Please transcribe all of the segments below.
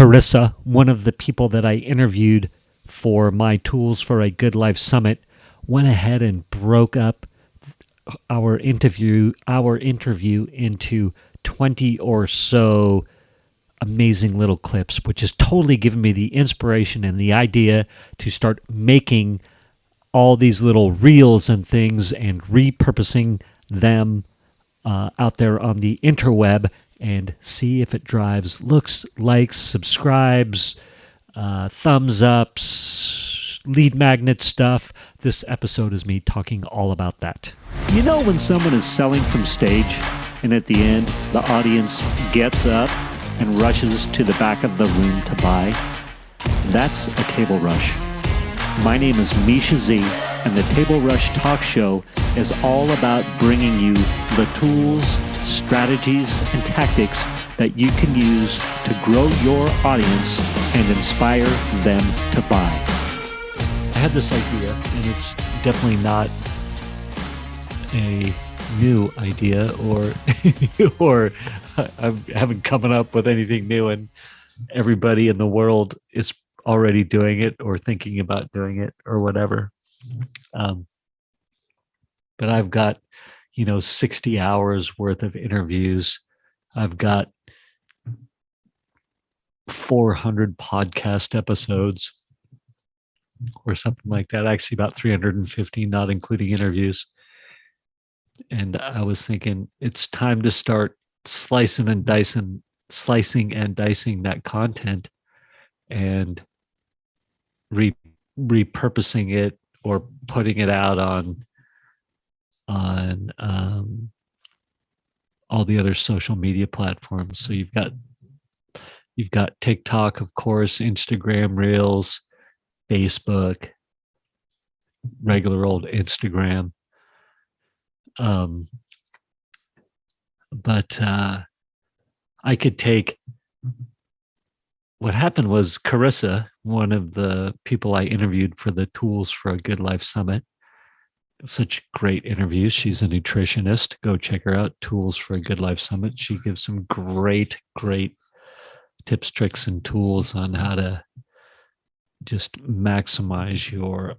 Carisa, one of the people that I interviewed for my Tools for a Good Life Summit, went ahead and broke up our interview into 20 or so amazing little clips, which has totally given me the inspiration and the idea to start making all these little reels and things and repurposing them out there on the interweb and see if it drives looks, likes, subscribes, thumbs ups, lead magnet stuff. This episode is me talking all about that. You know when someone is selling from stage and at the end the audience gets up and rushes to the back of the room to buy? That's a table rush. My name is Misha Z, and the Table Rush Talk Show is all about bringing you the tools, strategies, and tactics that you can use to grow your audience and inspire them to buy. I had this idea, and it's definitely not a new idea, or I haven't come up with anything new, and everybody in the world is already doing it or thinking about doing it or whatever. But I've got, 60 hours worth of interviews. I've got 400 podcast episodes or something like that. Actually, about 350, not including interviews. And I was thinking it's time to start slicing and dicing that content and repurposing it or putting it out on all the other social media platforms. So you've got TikTok, of course, Instagram Reels, Facebook, regular old Instagram. But I could take. What happened was Carisa, one of the people I interviewed for the Tools for a Good Life Summit, such great interviews. She's a nutritionist. Go check her out, Tools for a Good Life Summit. She gives some great tips, tricks, and tools on how to just maximize your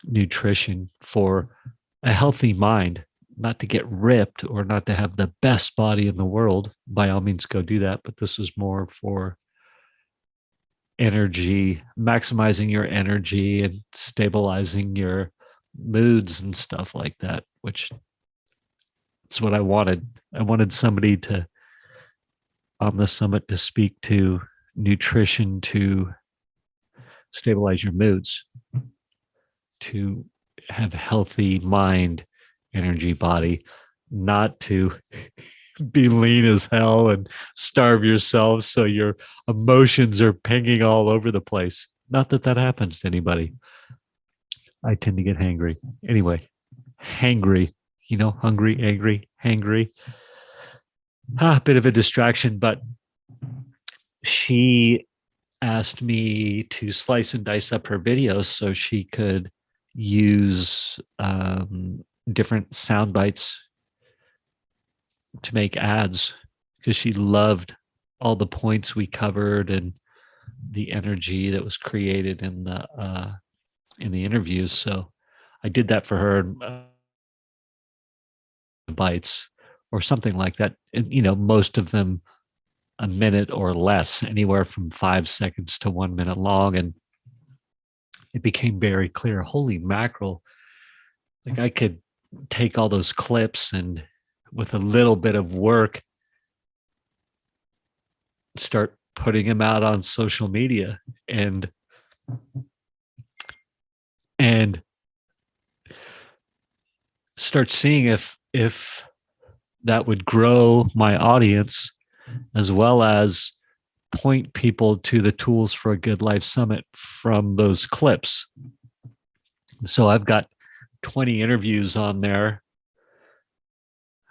nutrition for a healthy mind, not to get ripped or not to have the best body in the world. By all means, go do that. But this is more for energy, maximizing your energy and stabilizing your moods and stuff like that, which is what I wanted. I wanted somebody on the summit to speak to nutrition to stabilize your moods, to have healthy mind, energy, body, not to be lean as hell and starve yourself so your emotions are pinging all over the place. Not that happens to anybody. I tend to get hangry. Anyway, hangry, hungry, angry, hangry. A bit of a distraction, but she asked me to slice and dice up her videos so she could use different sound bites to make ads, because she loved all the points we covered and the energy that was created in the interviews. So I did that for her, bites or something like that. And, most of them a minute or less, anywhere from 5 seconds to 1 minute long. And it became very clear, holy mackerel, like I could take all those clips and with a little bit of work start putting them out on social media and start seeing if that would grow my audience, as well as point people to the Tools for a Good Life Summit from those clips. So I've got 20 interviews on there.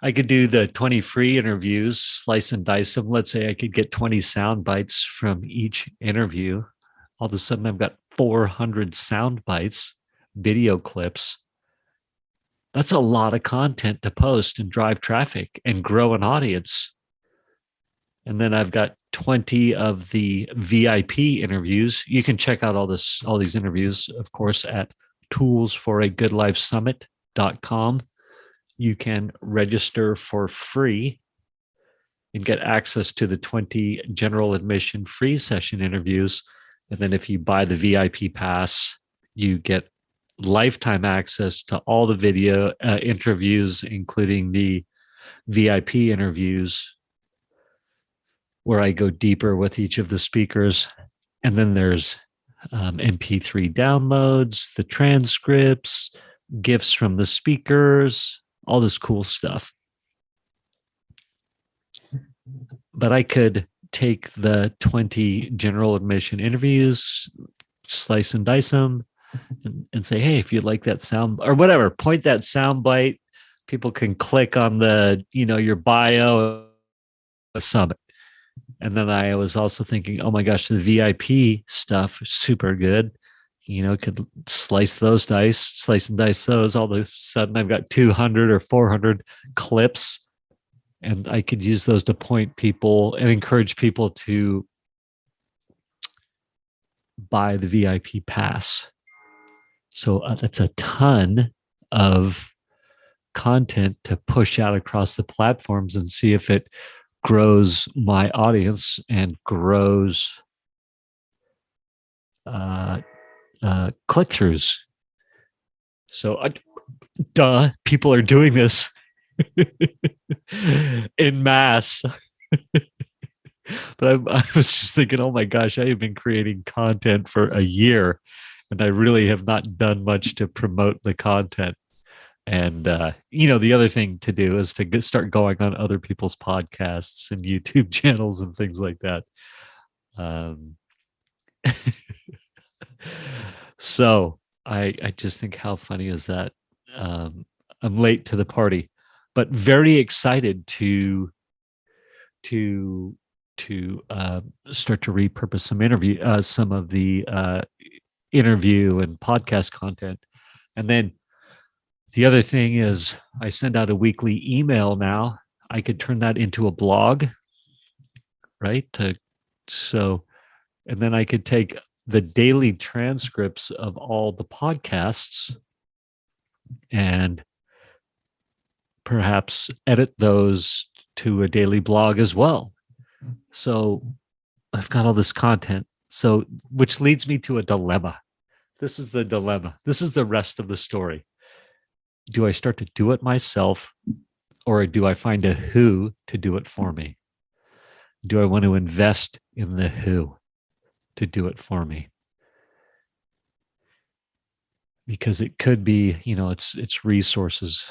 I could do the 20 free interviews, slice and dice them. Let's say I could get 20 sound bites from each interview. All of a sudden, I've got 400 sound bites, video clips. That's a lot of content to post and drive traffic and grow an audience. And then I've got 20 of the VIP interviews. You can check out all these interviews, of course, at toolsforagoodlifesummit.com. You can register for free and get access to the 20 general admission free session interviews. And then if you buy the VIP pass, you get lifetime access to all the video interviews, including the VIP interviews, where I go deeper with each of the speakers. And then there's MP3 downloads, the transcripts, gifts from the speakers, all this cool stuff. But I could take the 20 general admission interviews, slice and dice them, and say, hey, if you like that sound or whatever, point that sound bite. People can click on the, your bio summit. And then I was also thinking, oh my gosh, the VIP stuff is super good. Could slice and dice those. All of a sudden, I've got 200 or 400 clips, and I could use those to point people and encourage people to buy the VIP pass. So that's a ton of content to push out across the platforms and see if it grows my audience and grows click-throughs. So, people are doing this in mass. But I was just thinking, oh my gosh, I have been creating content for a year, and I really have not done much to promote the content. And, the other thing to do is to start going on other people's podcasts and YouTube channels and things like that. So I just think, how funny is that? I'm late to the party, but very excited to start to repurpose some of the interview and podcast content. And then the other thing is, I send out a weekly email now. I could turn that into a blog, right? And then I could take the daily transcripts of all the podcasts and perhaps edit those to a daily blog as well. So I've got all this content. So, which leads me to a dilemma. This is the dilemma. This is the rest of the story. Do I start to do it myself, or do I find a who to do it for me? Do I want to invest in the who to do it for me? Because it could be, it's resources.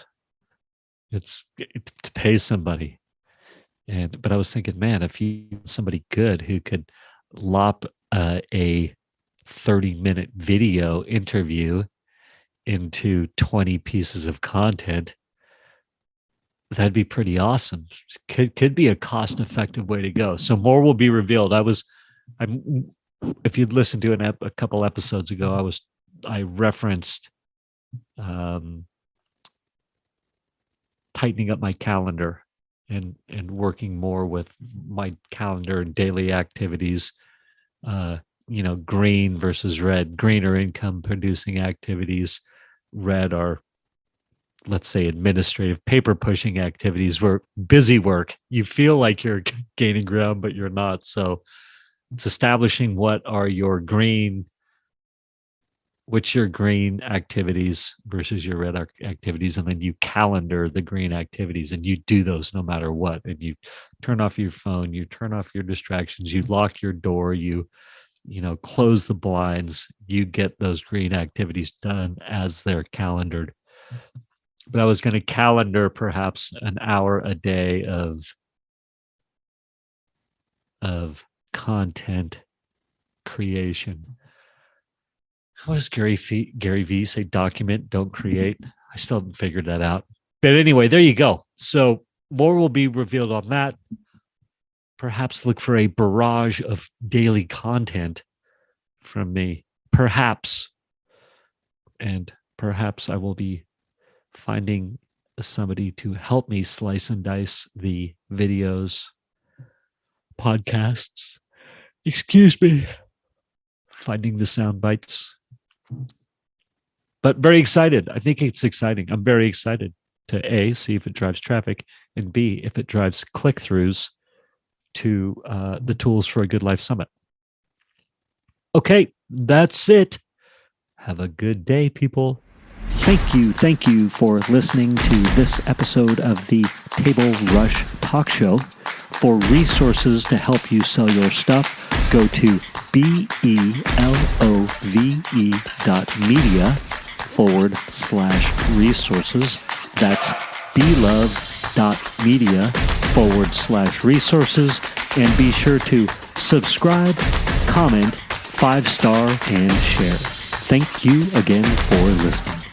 It's to pay somebody. But I was thinking, man, if you somebody good who could lop a 30-minute video interview into 20 pieces of content, that'd be pretty awesome. Could be a cost-effective way to go. So more will be revealed. If you'd listened to a couple episodes ago, I referenced tightening up my calendar and working more with my calendar and daily activities. Green versus red. Green are income producing activities. Red are, let's say, administrative paper pushing activities, where busy work. You feel like you're gaining ground, but you're not. So it's establishing what's your green activities versus your red activities. And then you calendar the green activities, and you do those no matter what. And you turn off your phone, you turn off your distractions, you lock your door, you close the blinds, you get those green activities done as they're calendared. But I was going to calendar perhaps an hour a day of content creation. How does Gary V say? Document, don't create. I still haven't figured that out. But anyway, there you go. So more will be revealed on that. Perhaps look for a barrage of daily content from me. Perhaps. And perhaps I will be finding somebody to help me slice and dice the videos podcasts. Excuse me. Finding the sound bites. But very excited. I think it's exciting. I'm very excited to A, see if it drives traffic, and B, if it drives click-throughs to the Tools for a Good Life Summit. Okay, that's it. Have a good day, people. Thank you for listening to this episode of the Table Rush Talk Show. For resources to help you sell your stuff, go to belove.media/resources. That's belove.media/resources. And be sure to subscribe, comment, 5-star, and share. Thank you again for listening.